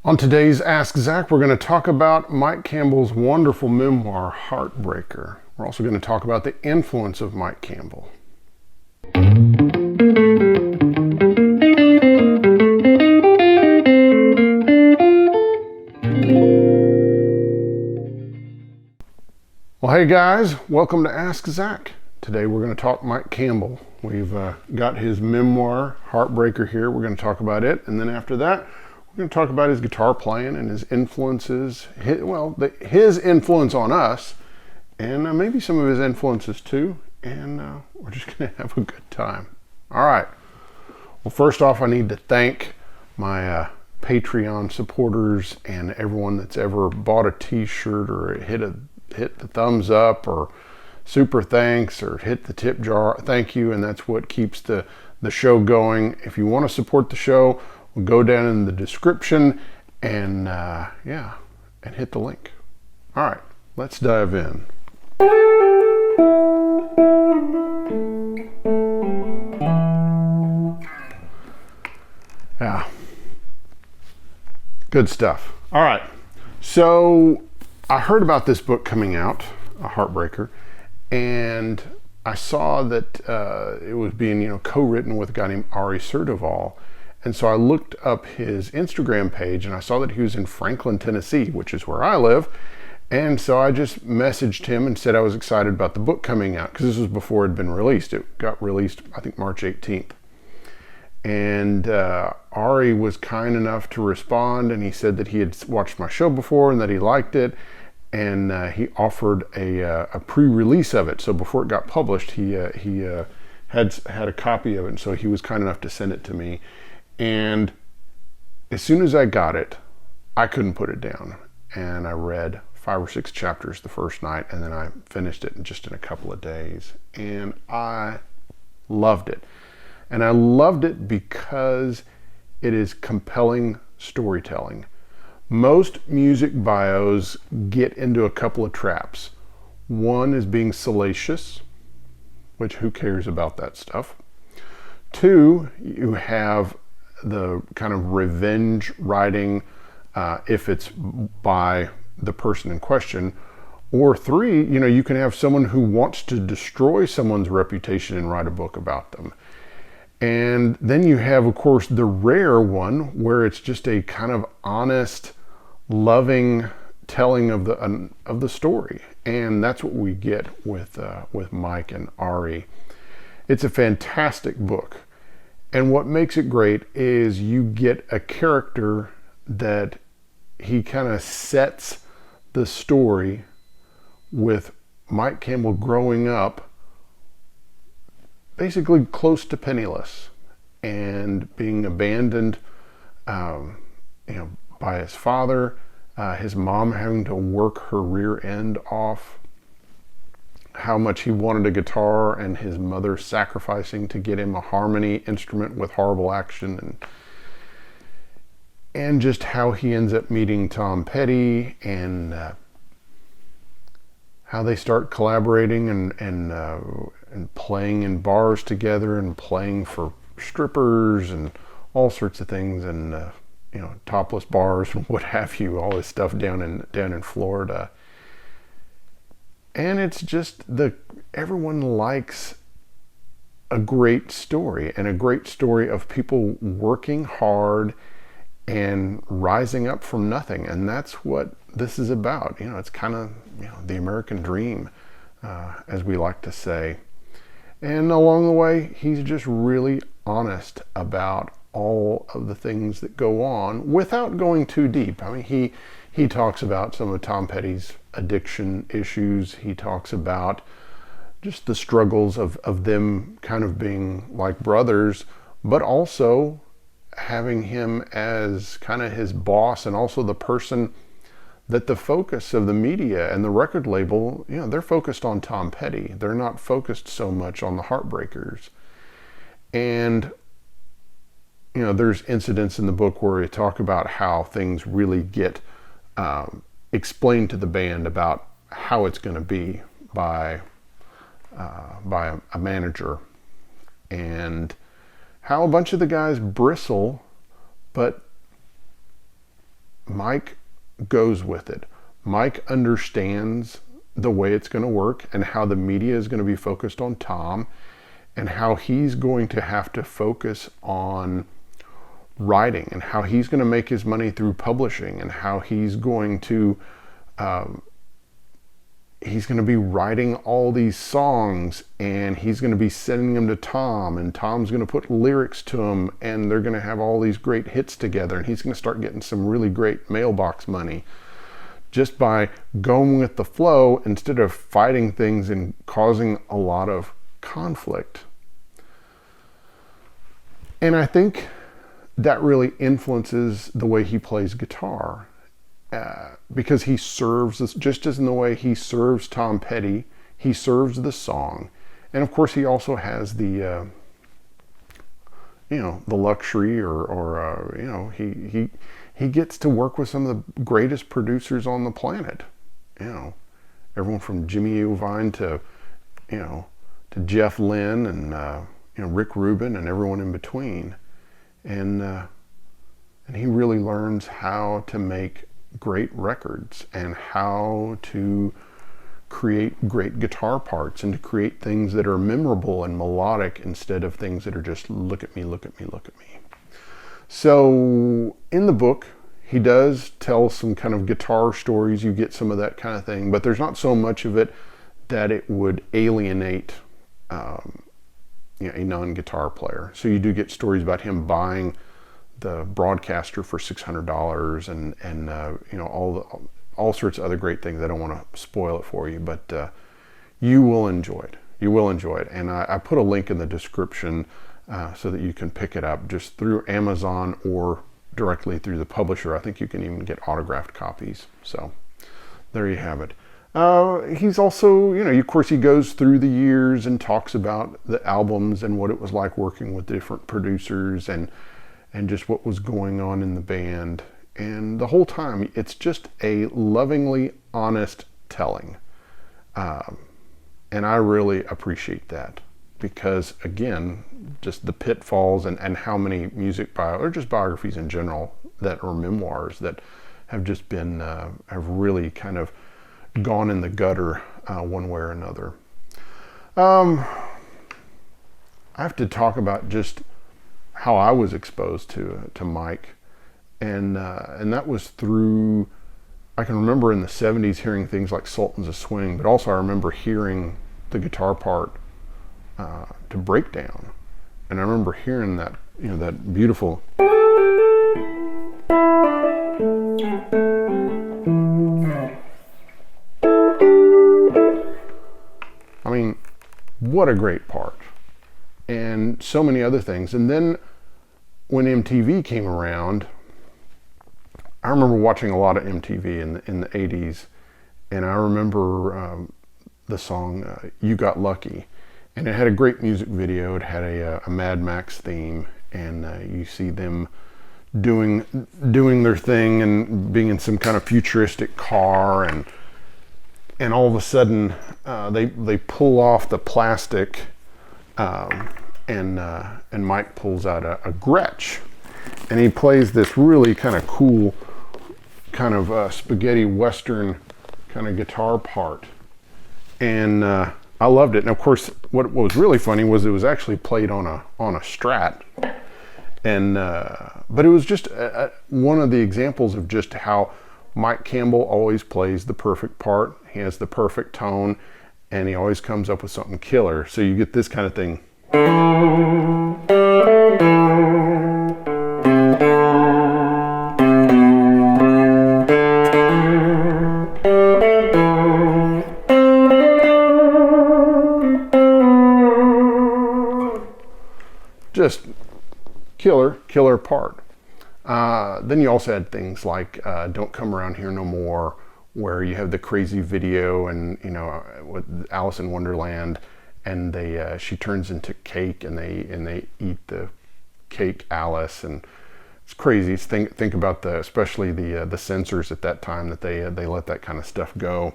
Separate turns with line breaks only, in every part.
On today's Ask Zach, we're going to talk about Mike Campbell's wonderful memoir, Heartbreaker. We're also going to talk about the influence of Mike Campbell. Well, hey guys, welcome to Ask Zach. Today we're going to talk Mike Campbell. We've got his memoir, Heartbreaker, here. We're going to talk about it, and then after that, we're going to talk about his guitar playing and his influences, his influence on us, and maybe some of his influences too, and we're just going to have a good time. All right. Well, first off, I need to thank my Patreon supporters and everyone that's ever bought a t-shirt or hit the thumbs up or super thanks or hit the tip jar. Thank you, and that's what keeps the show going. If you want to support the show, go down in the description and and hit the link. All right, let's dive in. Yeah, good stuff. All right, so I heard about this book coming out, A Heartbreaker, and I saw that it was being co-written with a guy named Ari Surdoval. And so I looked up his Instagram page and I saw that he was in Franklin, Tennessee, which is where I live. And so I just messaged him and said I was excited about the book coming out because this was before it had been released. It got released, I think, March 18th. And Ari was kind enough to respond, and he said that he had watched my show before and that he liked it. And he offered a pre-release of it. So before it got published, he had a copy of it. And so he was kind enough to send it to me. And as soon as I got it, I couldn't put it down. And I read 5 or 6 chapters the first night, and then I finished it in a couple of days. And I loved it. And I loved it because it is compelling storytelling. Most music bios get into a couple of traps. One is being salacious, which who cares about that stuff? 2, you have the kind of revenge writing, if it's by the person in question. Or 3, you can have someone who wants to destroy someone's reputation and write a book about them. And then you have, of course, the rare one where it's just a kind of honest, loving telling of the story. And that's what we get with Mike and Ari. It's a fantastic book. And what makes it great is you get a character that he kind of sets the story with Mike Campbell growing up basically close to penniless and being abandoned by his father, his mom having to work her rear end off, how much he wanted a guitar, and his mother sacrificing to get him a harmony instrument with horrible action, and just how he ends up meeting Tom Petty, and how they start collaborating and playing in bars together and playing for strippers and all sorts of things, and topless bars and what have you, all this stuff down in Florida. And it's just everyone likes a great story, and a great story of people working hard and rising up from nothing. And that's what this is about. It's kind of the American dream, as we like to say. And along the way, he's just really honest about all of the things that go on without going too deep. I mean, he talks about some of Tom Petty's addiction issues. He talks about just the struggles of them kind of being like brothers, but also having him as kind of his boss, and also the person that the focus of the media and the record label, they're focused on Tom Petty. They're not focused so much on the Heartbreakers. And there's incidents in the book where we talk about how things really get explained to the band about how it's going to be by a manager, and how a bunch of the guys bristle, but Mike goes with it. Mike understands the way it's going to work and how the media is going to be focused on Tom, and how he's going to have to focus on writing, and how he's going to make his money through publishing, and how he's going to be writing all these songs, and he's going to be sending them to Tom, and Tom's going to put lyrics to them, and they're going to have all these great hits together, and he's going to start getting some really great mailbox money just by going with the flow instead of fighting things and causing a lot of conflict. And I think that really influences the way he plays guitar, because he serves this, just as in the way he serves Tom Petty, he serves the song. And of course he also has the the luxury or he gets to work with some of the greatest producers on the planet. Everyone from Jimmy Iovine to Jeff Lynne and Rick Rubin and everyone in between. And he really learns how to make great records and how to create great guitar parts and to create things that are memorable and melodic instead of things that are just look at me, look at me, look at me. So in the book, he does tell some kind of guitar stories. You get some of that kind of thing, but there's not so much of it that it would alienate a non-guitar player. So you do get stories about him buying the broadcaster for $600 and all sorts of other great things. I don't want to spoil it for you, but you will enjoy it. You will enjoy it. And I put a link in the description so that you can pick it up just through Amazon or directly through the publisher. I think you can even get autographed copies. So there you have it. He's also, of course, he goes through the years and talks about the albums and what it was like working with different producers and just what was going on in the band. And the whole time, it's just a lovingly honest telling. And I really appreciate that because, again, just the pitfalls and how many or just biographies in general that are memoirs that have just been, have really kind of gone in the gutter one way or another. I have to talk about just how I was exposed to Mike, and that was through, I can remember in the 70s hearing things like Sultans of Swing, but also I remember hearing the guitar part to Breakdown, and I remember hearing that, that beautiful what a great part, and so many other things. And then when MTV came around, I remember watching a lot of MTV in the 80s, and I remember the song You Got Lucky, and it had a great music video. It had a Mad Max theme, and you see them doing their thing and being in some kind of futuristic car, and all of a sudden they pull off the plastic, and Mike pulls out a Gretsch, and he plays this really kind of cool kind of spaghetti western kind of guitar part, and I loved it. And of course what was really funny was it was actually played on a Strat, and but it was just one of the examples of just how Mike Campbell always plays the perfect part. He has the perfect tone, and he always comes up with something killer. So you get this kind of thing. Just killer part. Then you also had things like Don't Come Around Here No More, where you have the crazy video and with Alice in Wonderland, and she turns into cake and they eat the cake Alice, and it's crazy. Think about especially the censors at that time that they let that kind of stuff go.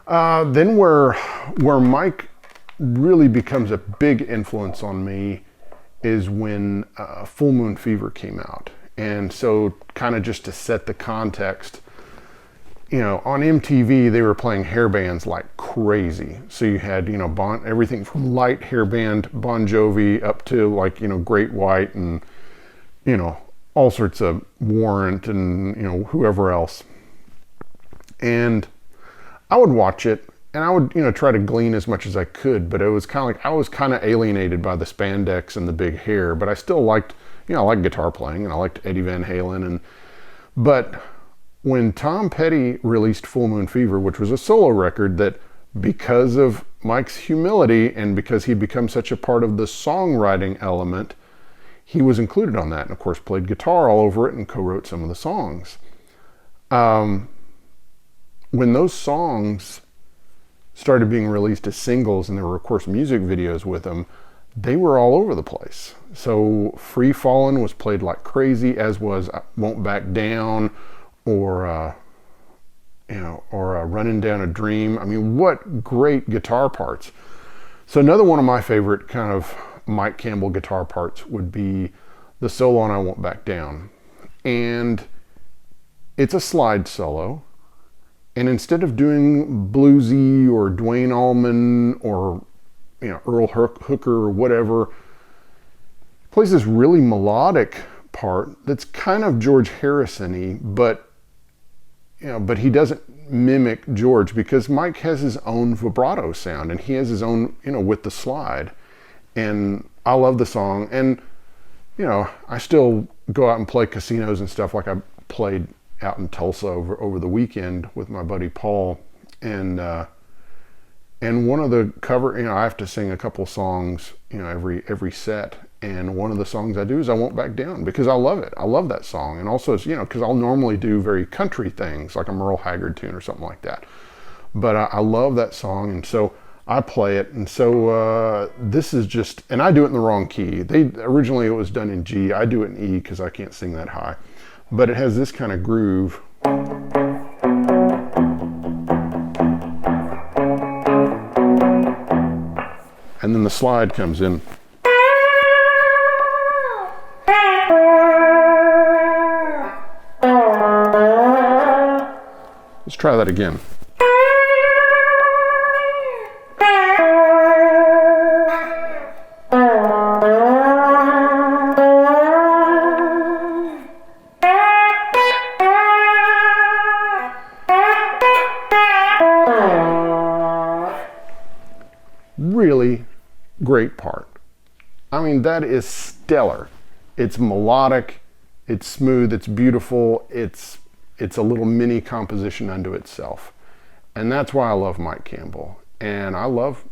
Then where Mike really becomes a big influence on me is when Full Moon Fever came out. And so kind of just to set the context, on MTV, they were playing hair bands like crazy. So you had, everything from light hair band Bon Jovi up to like, Great White and, all sorts of Warrant and, whoever else. And I would watch it and I would, try to glean as much as I could, but it was kind of like, I was kind of alienated by the spandex and the big hair, but I still liked, I liked guitar playing and I liked Eddie Van Halen. But when Tom Petty released Full Moon Fever, which was a solo record that, because of Mike's humility and because he'd become such a part of the songwriting element, he was included on that and of course played guitar all over it and co-wrote some of the songs. When those songs started being released as singles and there were of course music videos with them, they were all over the place. So Free Fallin' was played like crazy, as was Won't Back Down, or Running Down a Dream. I mean, what great guitar parts. So another one of my favorite kind of Mike Campbell guitar parts would be the solo on I Won't Back Down. And it's a slide solo. And instead of doing bluesy or Duane Allman or Earl Hooker or whatever, plays this really melodic part that's kind of George Harrison-y, but he doesn't mimic George because Mike has his own vibrato sound and he has his own, with the slide. And I love the song. And, I still go out and play casinos and stuff. Like I played out in Tulsa over the weekend with my buddy Paul. And one of the cover, I have to sing a couple songs, every set. And one of the songs I do is I Won't Back Down because I love it. I love that song. And also, it's, because I'll normally do very country things like a Merle Haggard tune or something like that. But I love that song. And so I play it. And so this is just, and I do it in the wrong key. Originally it was done in G. I do it in E because I can't sing that high. But it has this kind of groove. And then the slide comes in. Let's try that again. Really great part. I mean, that is stellar. It's melodic, it's smooth, it's beautiful, it's a little mini composition unto itself. And that's why I love Mike Campbell. And I love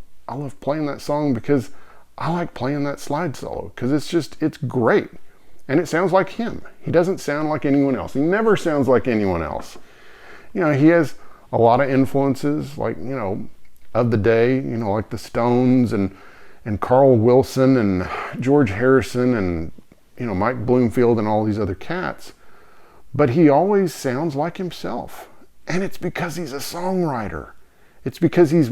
playing that song because I like playing that slide solo because it's great. And it sounds like him. He doesn't sound like anyone else. He never sounds like anyone else. He has a lot of influences like, of the day, like the Stones and Carl Wilson and George Harrison and, Mike Bloomfield and all these other cats. But he always sounds like himself. And it's because he's a songwriter. It's because he's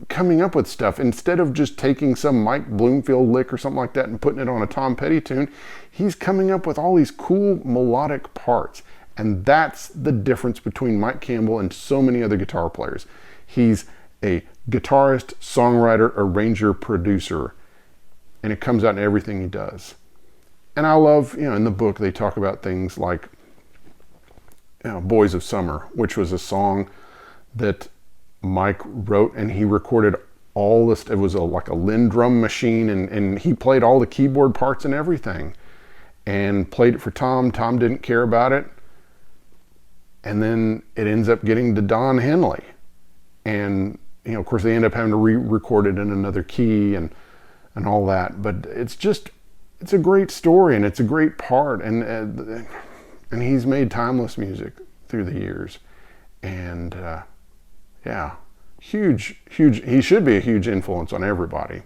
coming up with stuff. Instead of just taking some Mike Bloomfield lick or something like that and putting it on a Tom Petty tune, he's coming up with all these cool melodic parts. And that's the difference between Mike Campbell and so many other guitar players. He's a guitarist, songwriter, arranger, producer. And it comes out in everything he does. And I love, in the book they talk about things like Boys of Summer, which was a song that Mike wrote and he recorded all this. It was like a Lindrum machine and he played all the keyboard parts and everything and played it for Tom. Tom didn't care about it. And then it ends up getting to Don Henley. And, of course they end up having to re-record it in another key and all that. But it's a great story and it's a great part. And he's made timeless music through the years. And huge, he should be a huge influence on everybody.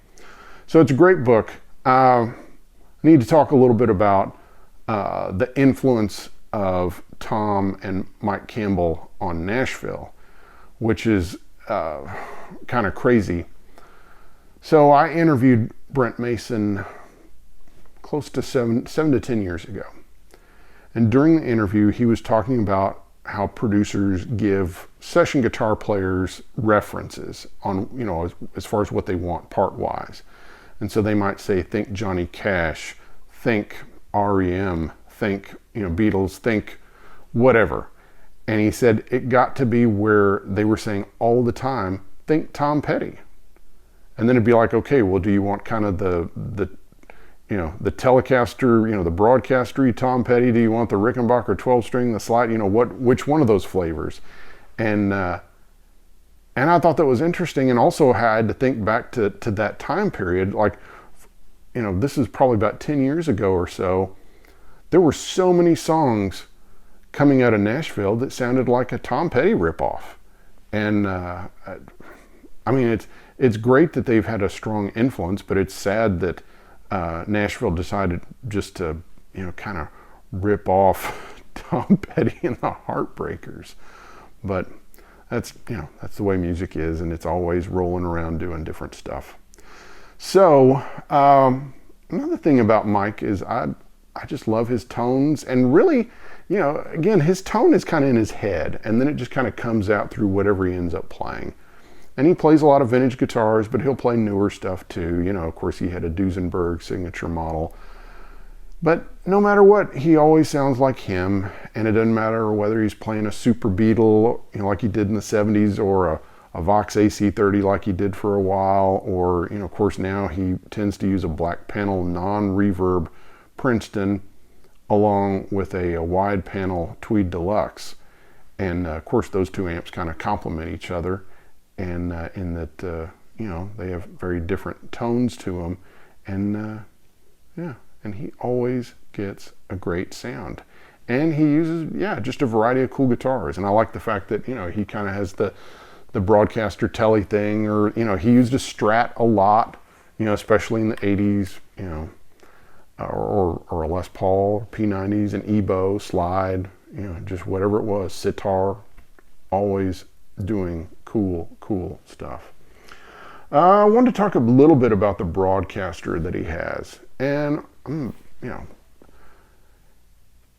So it's a great book. I need to talk a little bit about the influence of Tom and Mike Campbell on Nashville, which is kind of crazy. So I interviewed Brent Mason close to seven to 10 years ago. And during the interview, he was talking about how producers give session guitar players references on, as far as what they want part-wise. And so they might say, think Johnny Cash, think REM, think, Beatles, think whatever. And he said it got to be where they were saying all the time, think Tom Petty. And then it'd be like, okay, well, do you want kind of the Telecaster, the broadcastery Tom Petty? Do you want the Rickenbacker 12-string, the slide? Which one of those flavors? And I thought that was interesting, and also had to think back to that time period. Like, this is probably about 10 years ago or so. There were so many songs coming out of Nashville that sounded like a Tom Petty ripoff. And it's great that they've had a strong influence, but it's sad that Nashville decided just to, kind of rip off Tom Petty and the Heartbreakers. But that's the way music is, and it's always rolling around doing different stuff. So another thing about Mike is I just love his tones, and really, again, his tone is kind of in his head, and then it just kind of comes out through whatever he ends up playing. And he plays a lot of vintage guitars, but he'll play newer stuff too. Of course, he had a Duesenberg signature model. But no matter what, he always sounds like him, and it doesn't matter whether he's playing a Super Beetle, like he did in the 70s, or a Vox AC30 like he did for a while, or, of course, now he tends to use a black panel non-reverb Princeton along with a wide panel Tweed Deluxe. And of course, those two amps kind of complement each other, and in that they have very different tones to them, and and he always gets a great sound. And he uses just a variety of cool guitars, and I like the fact that he kind of has the broadcaster telly thing, or he used a Strat a lot, especially in the 80s, or a Les Paul, P90s, an Ebo, slide, just whatever it was, sitar, always doing cool stuff. I wanted to talk a little bit about the broadcaster that he has, and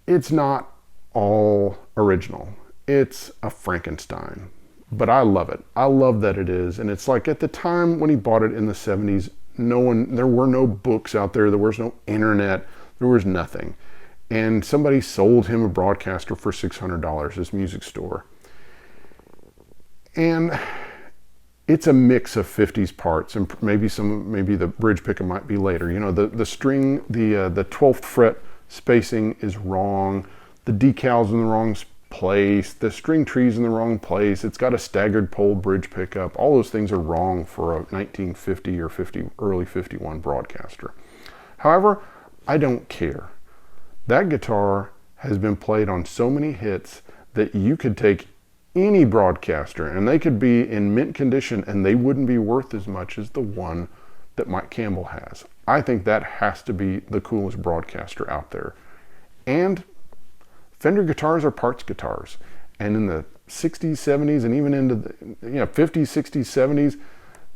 it's not all original. It's a Frankenstein, but I love it. I love that it is, and it's like at the time when he bought it in the 70s, there were no books out there was no internet, there was nothing, and somebody sold him a broadcaster for $600 at his music store. And it's a mix of 50s parts, and maybe the bridge pickup might be later. The string, the 12th fret spacing is wrong, the decal's in the wrong place, the string tree's in the wrong place, it's got a staggered pole bridge pickup. All those things are wrong for a 1950 or early 51 broadcaster. However, I don't care. That guitar has been played on so many hits that you could take any broadcaster and they could be in mint condition and they wouldn't be worth as much as the one that Mike Campbell has. I think that has to be the coolest broadcaster out there. And Fender guitars are parts guitars. And in the 60s, 70s, and even into the 50s, 60s, 70s,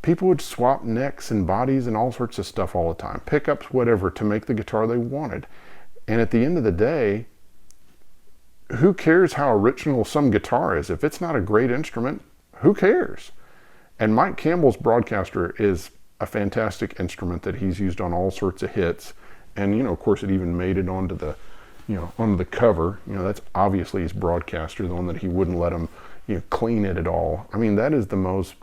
people would swap necks and bodies and all sorts of stuff all the time. Pickups, whatever, to make the guitar they wanted. And at the end of the day, who cares how original some guitar is? If it's not a great instrument, who cares? And Mike Campbell's broadcaster is a fantastic instrument that he's used on all sorts of hits. And, of course, it even made it onto the cover. That's obviously his broadcaster, the one that he wouldn't let him, clean it at all. I mean, that is the most,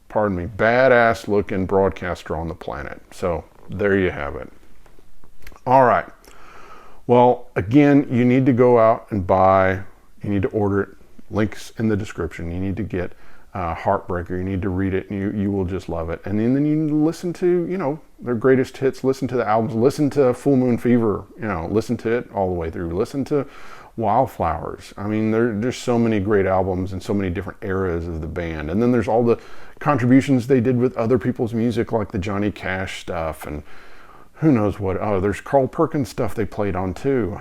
badass looking broadcaster on the planet. So there you have it. All right. Well, again, you need to go out and you need to order it. Links in the description. You need to get Heartbreaker. You need to read it, and you will just love it. And then you need to listen to, their greatest hits, listen to the albums, listen to Full Moon Fever, listen to it all the way through. Listen to Wildflowers. I mean, there's so many great albums and so many different eras of the band. And then there's all the contributions they did with other people's music, like the Johnny Cash stuff, and who knows what. Oh, there's Carl Perkins stuff they played on too.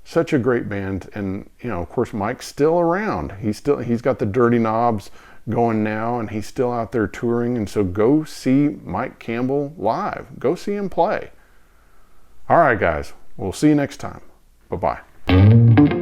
Such a great band. And of course, Mike's still around. He's got the Dirty Knobs going now, and he's still out there touring. And so go see Mike Campbell live. Go see him play. All right, guys, we'll see you next time. Bye-bye.